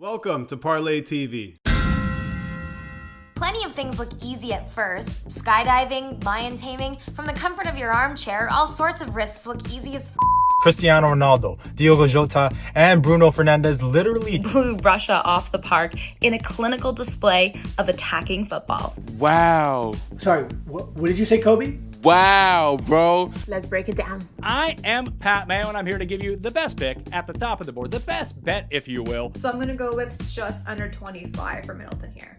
Welcome to Parlay TV. Plenty of things look easy at first. Skydiving, lion taming. From the comfort of your armchair, all sorts of risks look easy as Cristiano Ronaldo, Diogo Jota, and Bruno Fernandes literally blew Russia off the park in a clinical display of attacking football. Wow. Sorry, what did you say, Kobe? Wow, bro. Let's break it down. I am Pat Mayo, and I'm here to give you the best pick at the top of the board, the best bet, if you will. So I'm going to go with just under 25 for Middleton here.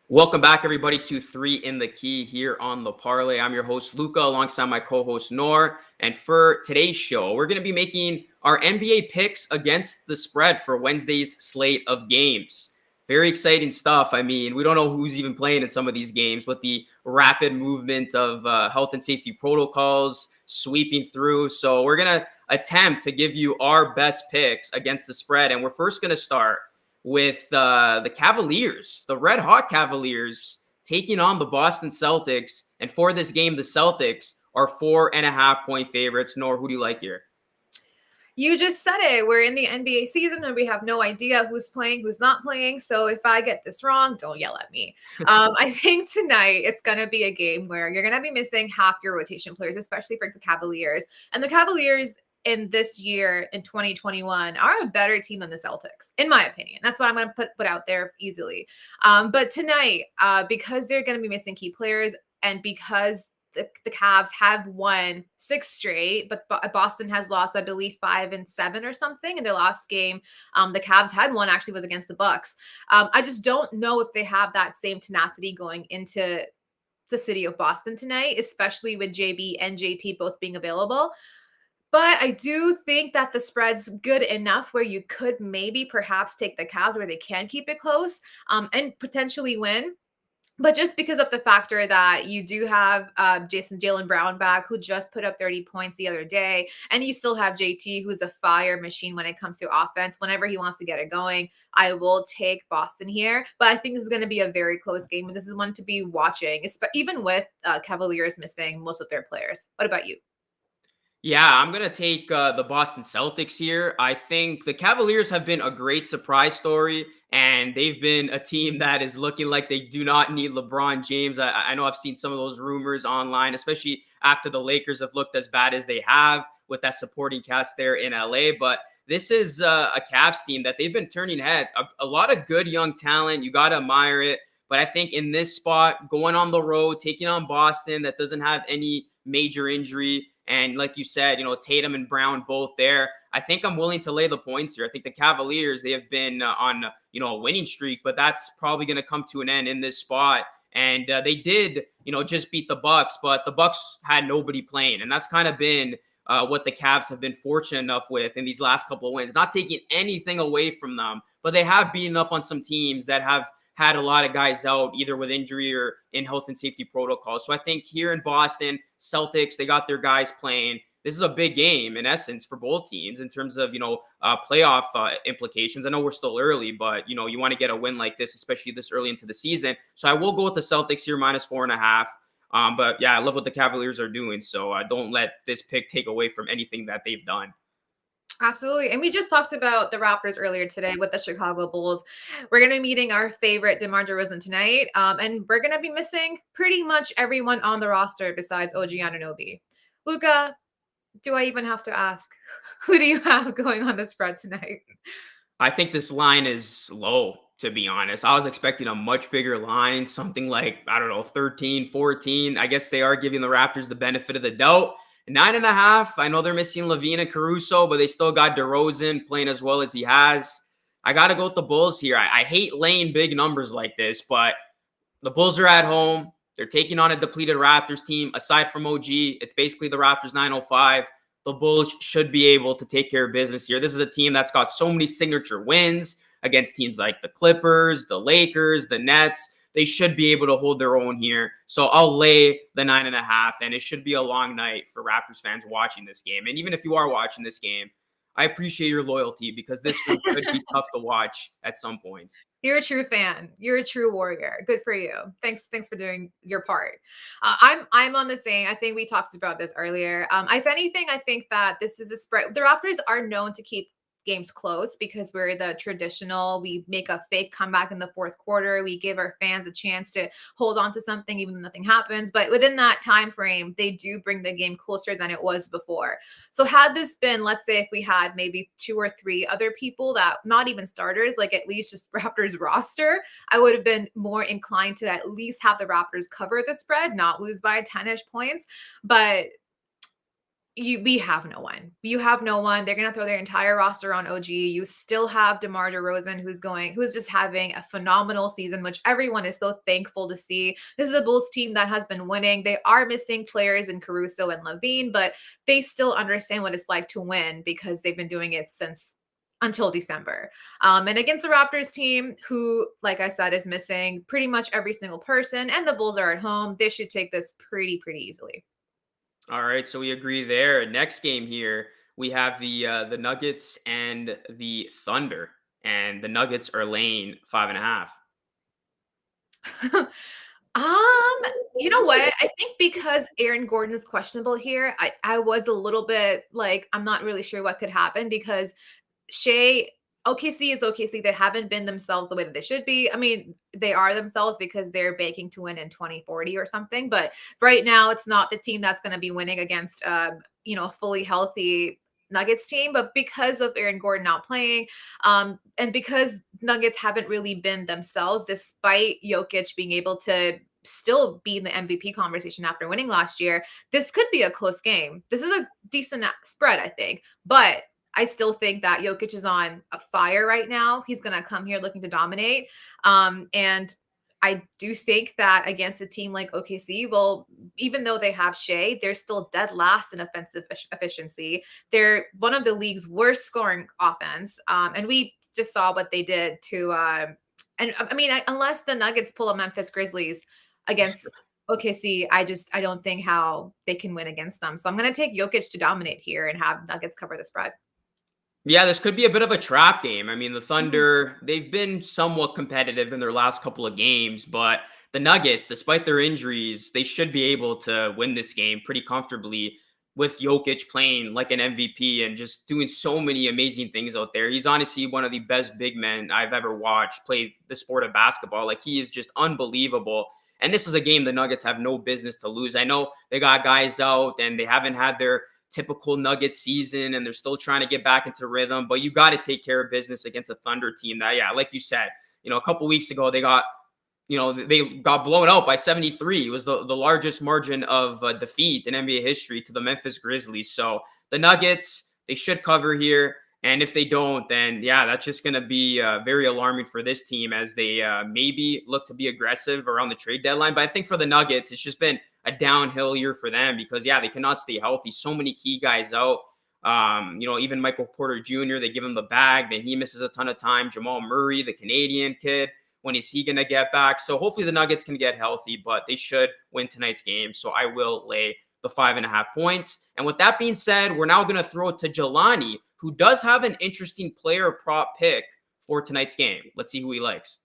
Welcome back, everybody, to 3 in the Key here on the Parlay. I'm your host, Luca, alongside my co-host, Nor. And for today's show, we're going to be making our NBA picks against the spread for Wednesday's slate of games. Very exciting stuff. I mean, we don't know who's even playing in some of these games with the rapid movement of health and safety protocols sweeping through. So we're going to attempt to give you our best picks against the spread. And we're first going to start with the Cavaliers, the red-hot Cavaliers, taking on the Boston Celtics. And for this game, the Celtics are 4.5-point favorites. Nor, who do you like here? You just said it. We're in the NBA season and we have no idea who's playing, who's not playing. So if I get this wrong, don't yell at me. I think tonight it's going to be a game where you're going to be missing half your rotation players, especially for the Cavaliers. And the Cavaliers in this year, in 2021, are a better team than the Celtics, in my opinion. That's what I'm going to put out there easily. But tonight, because they're going to be missing key players and because the Cavs have won 6 straight, but Boston has lost, I believe, 5 and 7 or something in their last game. The Cavs had one, actually was against the Bucks. I just don't know if they have that same tenacity going into the city of Boston tonight, especially with JB and JT both being available. But I do think that the spread's good enough where you could maybe perhaps take the Cavs where they can keep it close and potentially win. But just because of the factor that you do have Jaylen Brown back, who just put up 30 points the other day, and you still have JT, who's a fire machine when it comes to offense. Whenever he wants to get it going, I will take Boston here. But I think this is going to be a very close game, and this is one to be watching, even with Cavaliers missing most of their players. What about you? Yeah, I'm going to take the Boston Celtics here. I think the Cavaliers have been a great surprise story, and they've been a team that is looking like they do not need LeBron James. I know I've seen some of those rumors online, especially after the Lakers have looked as bad as they have with that supporting cast there in LA. But this is a Cavs team that they've been turning heads. A lot of good young talent. You got to admire it. But I think in this spot, going on the road, taking on Boston that doesn't have any major injury, and like you said, Tatum and Brown both there, I think I'm willing to lay the points here. I think the Cavaliers, they have been on, a winning streak, but that's probably going to come to an end in this spot. And they did, just beat the Bucks, but the Bucks had nobody playing. And that's kind of been what the Cavs have been fortunate enough with in these last couple of wins, not taking anything away from them, but they have beaten up on some teams that have had a lot of guys out either with injury or in health and safety protocols. So I think here in Boston, Celtics, they got their guys playing. This is a big game in essence for both teams in terms of, playoff implications. I know we're still early, but, you want to get a win like this, especially this early into the season. So I will go with the Celtics here minus 4.5. But yeah, I love what the Cavaliers are doing. So don't let this pick take away from anything that they've done. Absolutely. And we just talked about the Raptors earlier today with the Chicago Bulls. We're going to be meeting our favorite DeMar DeRozan tonight. And we're going to be missing pretty much everyone on the roster besides OG Anunoby. Luca, do I even have to ask? Who do you have going on the spread tonight? I think this line is low, to be honest. I was expecting a much bigger line, something like, 13, 14. I guess they are giving the Raptors the benefit of the doubt. 9.5. I know they're missing Levine and Caruso, but they still got DeRozan playing as well as he has. I got to go with the Bulls here. I hate laying big numbers like this, but the Bulls are at home. They're taking on a depleted Raptors team. Aside from OG, it's basically the Raptors 905. The Bulls should be able to take care of business here. This is a team that's got so many signature wins against teams like the Clippers, the Lakers, the Nets. They should be able to hold their own here. So I'll lay the 9.5, and it should be a long night for Raptors fans watching this game. And even if you are watching this game, I appreciate your loyalty because this one could be tough to watch at some points. You're a true fan. You're a true warrior. Good for you. Thanks for doing your part. I'm on the same. I think we talked about this earlier. If anything, I think that this is a spread. The Raptors are known to keep games close because we're the traditional. We make a fake comeback in the fourth quarter. We give our fans a chance to hold on to something even though nothing happens. But within that time frame, they do bring the game closer than it was before. So had this been, let's say, if we had maybe 2 or 3 other people that not even starters, like at least just Raptors roster, I would have been more inclined to at least have the Raptors cover the spread, not lose by 10-ish points. But we have no one. You have no one. They're gonna throw their entire roster on OG. You still have DeMar DeRozan, who's just having a phenomenal season, which everyone is so thankful to see. This is a Bulls team that has been winning. They are missing players in Caruso and Levine, but they still understand what it's like to win because they've been doing it since until December. And against the Raptors team, who, like I said, is missing pretty much every single person, and the Bulls are at home, they should take this pretty easily. All right, so we agree there. Next game here, we have the Nuggets and the Thunder, and the Nuggets are laying 5.5. You know what? I think because Aaron Gordon is questionable here, I was a little bit like, I'm not really sure what could happen because OKC is OKC. They haven't been themselves the way that they should be. I mean, they are themselves because they're baking to win in 2040 or something. But right now, it's not the team that's going to be winning against, a fully healthy Nuggets team. But because of Aaron Gordon not playing, and because Nuggets haven't really been themselves, despite Jokic being able to still be in the MVP conversation after winning last year, this could be a close game. This is a decent spread, I think. But I still think that Jokic is on a fire right now. He's going to come here looking to dominate. And I do think that against a team like OKC, well, even though they have Shea, they're still dead last in offensive efficiency. They're one of the league's worst scoring offense. And we just saw what they did to, unless the Nuggets pull a Memphis Grizzlies against OKC, I don't think how they can win against them. So I'm going to take Jokic to dominate here and have Nuggets cover the spread. Yeah, this could be a bit of a trap game. I mean, the Thunder, they've been somewhat competitive in their last couple of games, but the Nuggets, despite their injuries, they should be able to win this game pretty comfortably with Jokic playing like an MVP and just doing so many amazing things out there. He's honestly one of the best big men I've ever watched play the sport of basketball. Like, he is just unbelievable. And this is a game the Nuggets have no business to lose. I know they got guys out and they haven't had their typical Nuggets season and they're still trying to get back into rhythm, but you got to take care of business against a Thunder team that, yeah, like you said, a couple weeks ago, they got blown out by 73. It was the largest margin of defeat in NBA history to the Memphis Grizzlies. So the Nuggets, they should cover here. And if they don't, then yeah, that's just going to be very alarming for this team as they maybe look to be aggressive around the trade deadline. But I think for the Nuggets, it's just been a downhill year for them because, yeah, they cannot stay healthy. So many key guys out. Even Michael Porter Jr., they give him the bag, then he misses a ton of time. Jamal Murray, the Canadian kid, when is he going to get back? So hopefully the Nuggets can get healthy, but they should win tonight's game. So I will lay the 5.5 points. And with that being said, we're now going to throw it to Jelani, who does have an interesting player prop pick for tonight's game. Let's see who he likes.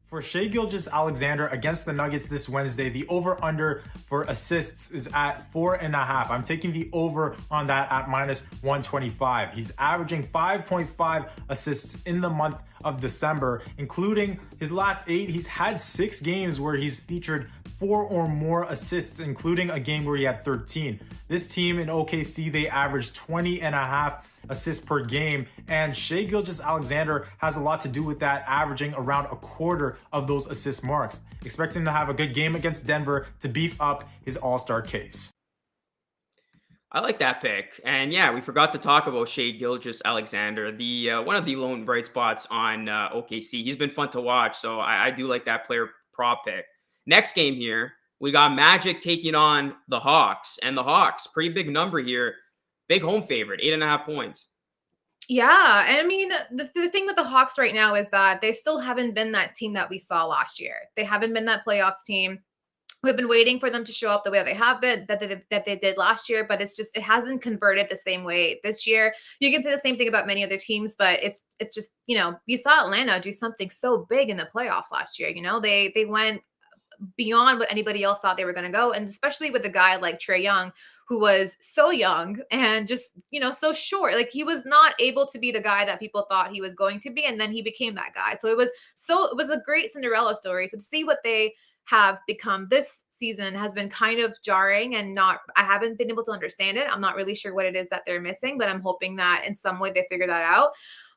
For Shai Gilgeous-Alexander against the Nuggets this Wednesday, the over-under for assists is at 4.5. I'm taking the over on that at -125. He's averaging 5.5 assists in the month of December, including his last 8. He's had 6 games where he's featured 4 or more assists, including a game where he had 13. This team in OKC, they averaged 20.5 assists per game, and Shai Gilgeous-Alexander has a lot to do with that, averaging around a quarter of those assist marks. Expecting to have a good game against Denver to beef up his all-star case. I like that pick. And yeah, we forgot to talk about Shai Gilgeous-Alexander, the one of the lone bright spots on OKC. He's been fun to watch, so I do like that player prop pick. Next game here, we got Magic taking on the Hawks. And the Hawks, pretty big number here. Big home favorite, 8.5 points. Yeah. And I mean, the thing with the Hawks right now is that they still haven't been that team that we saw last year. They haven't been that playoffs team. We've been waiting for them to show up the way they have been, that they did last year, but it hasn't converted the same way this year. You can say the same thing about many other teams, but it's just, you saw Atlanta do something so big in the playoffs last year. They went beyond what anybody else thought they were going to go, and especially with a guy like Trae Young, who was so young and just, so short. Like, he was not able to be the guy that people thought he was going to be, and then he became that guy. So it was a great Cinderella story. So to see what they have become this season has been kind of jarring, and I haven't been able to understand it. I'm not really sure what it is that they're missing, but I'm hoping that in some way they figure that out.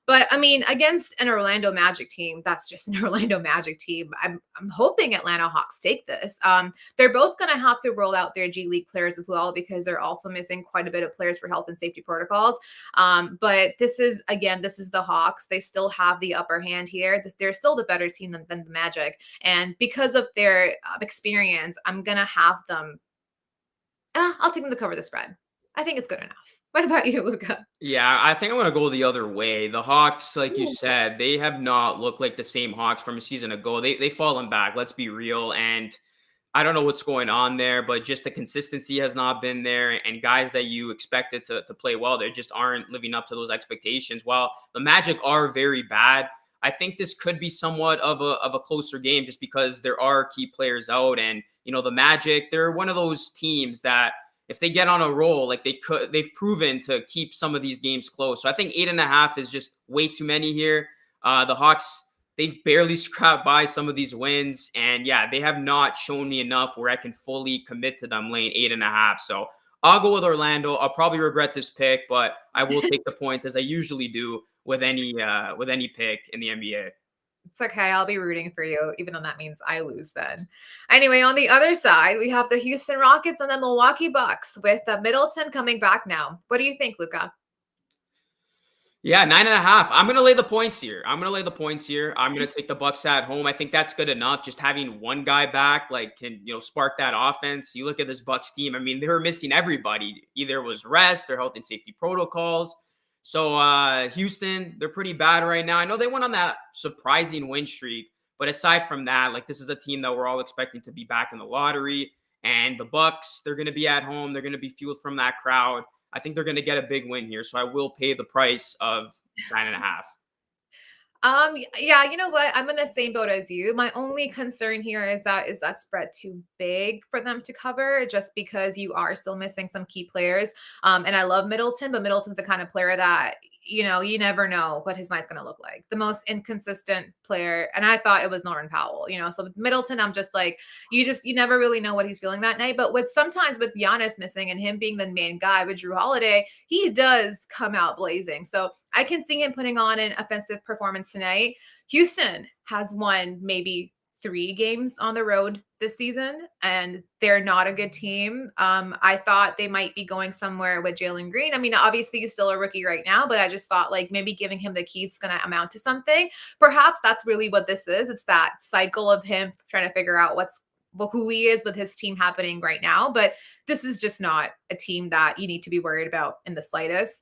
But I mean, against an Orlando Magic team, that's just an Orlando Magic team. I'm hoping Atlanta Hawks take this. They're both going to have to roll out their G League players as well, because they're also missing quite a bit of players for health and safety protocols. But this is the Hawks. They still have the upper hand here. They're still the better team than the Magic. And because of their experience, I'm going to have them. I'll take them to cover the spread. I think it's good enough. What about you, Luca? Yeah, I think I'm gonna go the other way. The Hawks, like you said, they have not looked like the same Hawks from a season ago. They've fallen back. Let's be real. And I don't know what's going on there, but just the consistency has not been there. And guys that you expected to play well, they just aren't living up to those expectations. While the Magic are very bad, I think this could be somewhat of a closer game, just because there are key players out. And the Magic, they're one of those teams that, if they get on a roll, like they've proven to keep some of these games close. So I think 8.5 is just way too many here. The Hawks, they've barely scrapped by some of these wins. And yeah, they have not shown me enough where I can fully commit to them laying 8.5. So I'll go with Orlando. I'll probably regret this pick, but I will take the points, as I usually do with any pick in the NBA. It's okay. I'll be rooting for you, even though that means I lose then. Anyway, on the other side, we have the Houston Rockets and the Milwaukee Bucks, with Middleton coming back now. What do you think, Luca? Yeah, 9.5. I'm gonna lay the points here. I'm gonna take the Bucks at home. I think that's good enough. Just having one guy back, like, can spark that offense. You look at this Bucks team. I mean, they were missing everybody. Either it was rest or health and safety protocols. So Houston, they're pretty bad right now. I know they went on that surprising win streak, but aside from that, like, this is a team that we're all expecting to be back in the lottery. And the Bucks, they're going to be at home. They're going to be fueled from that crowd. I think they're going to get a big win here. So I will pay the price of 9.5. Yeah, you know what? I'm in the same boat as you. My only concern here is that spread too big for them to cover, just because you are still missing some key players. And I love Middleton, but Middleton's the kind of player that, you never know what his night's going to look like. The most inconsistent player. And I thought it was Norman Powell, so with Middleton, I'm just like, you never really know what he's feeling that night. But sometimes with Giannis missing and him being the main guy with Drew Holiday, he does come out blazing. So I can see him putting on an offensive performance tonight. Houston has won maybe 3 games on the road this season, and they're not a good team. I thought they might be going somewhere with Jalen Green. I mean, obviously he's still a rookie right now, but I just thought, like, maybe giving him the keys is going to amount to something. Perhaps that's really what this is. It's that cycle of him trying to figure out who he is with his team happening right now. But this is just not a team that you need to be worried about in the slightest.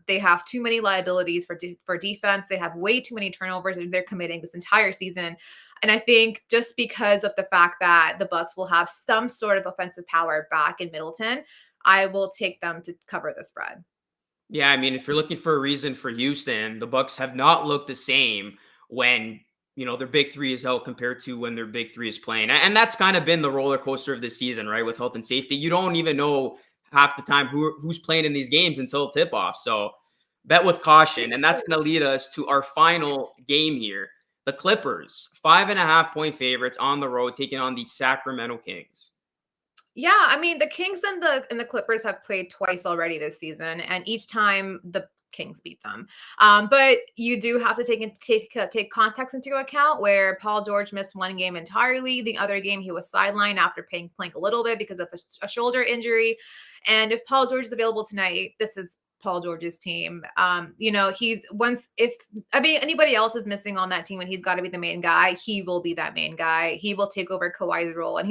They have too many liabilities for defense. They have way too many turnovers that they're committing this entire season. And I think just because of the fact that the Bucks will have some sort of offensive power back in Middleton, I will take them to cover the spread. Yeah, I mean, if you're looking for a reason for Houston, the Bucks have not looked the same when their big three is out compared to when their big three is playing. And that's kind of been the roller coaster of this season, right? With health and safety, you don't even know half the time who's playing in these games until tip off. So bet with caution. And that's going to lead us to our final game here. The Clippers, 5.5-point favorites on the road, taking on the Sacramento Kings. Yeah, I mean, the Kings and the Clippers have played twice already this season, and each time the Kings beat them. But you do have to take context into account, where Paul George missed one game entirely. The other game, he was sidelined after playing a little bit because of a shoulder injury. And if Paul George is available tonight, this is Paul George's team. If anybody else is missing on that team and he's got to be the main guy, he will be that main guy. He will take over Kawhi's role. And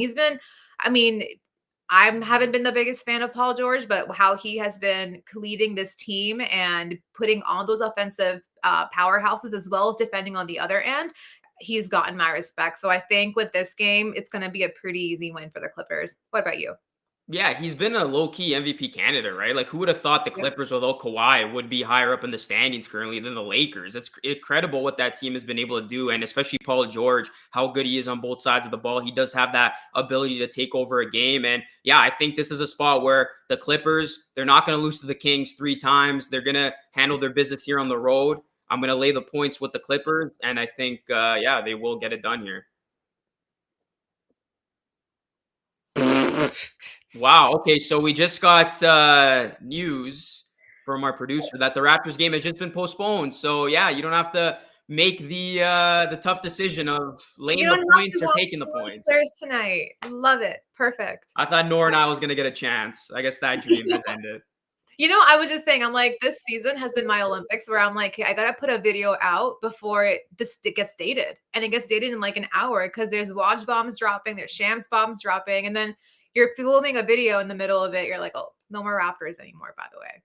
I haven't been the biggest fan of Paul George, but how he has been leading this team and putting all those offensive powerhouses as well as defending on the other end, he's gotten my respect. So I think with this game, it's going to be a pretty easy win for the Clippers. What about you? Yeah, he's been a low-key MVP candidate, right? Like, who would have thought the Clippers without Kawhi would be higher up in the standings currently than the Lakers? It's incredible what that team has been able to do, and especially Paul George, how good he is on both sides of the ball. He does have that ability to take over a game, and yeah, I think this is a spot where the Clippers, they're not going to lose to the Kings 3 times. They're going to handle their business here on the road. I'm going to lay the points with the Clippers, and I think, yeah, they will get it done here. Wow. Okay. So we just got news from our producer that the Raptors game has just been postponed. So yeah, you don't have to make the tough decision of laying You the don't have points to or watch taking the the points. Lakers tonight. Love it. Perfect. I thought Nora and I was gonna get a chance. I guess that dream has ended. You know, I was just saying, I'm like, this season has been my Olympics where I'm like, hey, I gotta put a video out before it gets dated, and it gets dated in like an hour because there's watch bombs dropping, there's shams bombs dropping, and then you're filming a video in the middle of it. You're like, oh, no more Raptors anymore. By the way,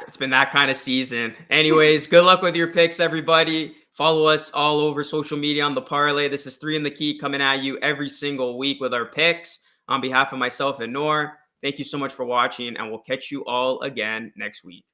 It's been that kind of season. Anyways, good luck with your picks, everybody. Follow us all over social media on the parlay. This is 3 in the Key coming at you every single week with our picks. On behalf of myself and Nor, thank you so much for watching, and we'll catch you all again next week.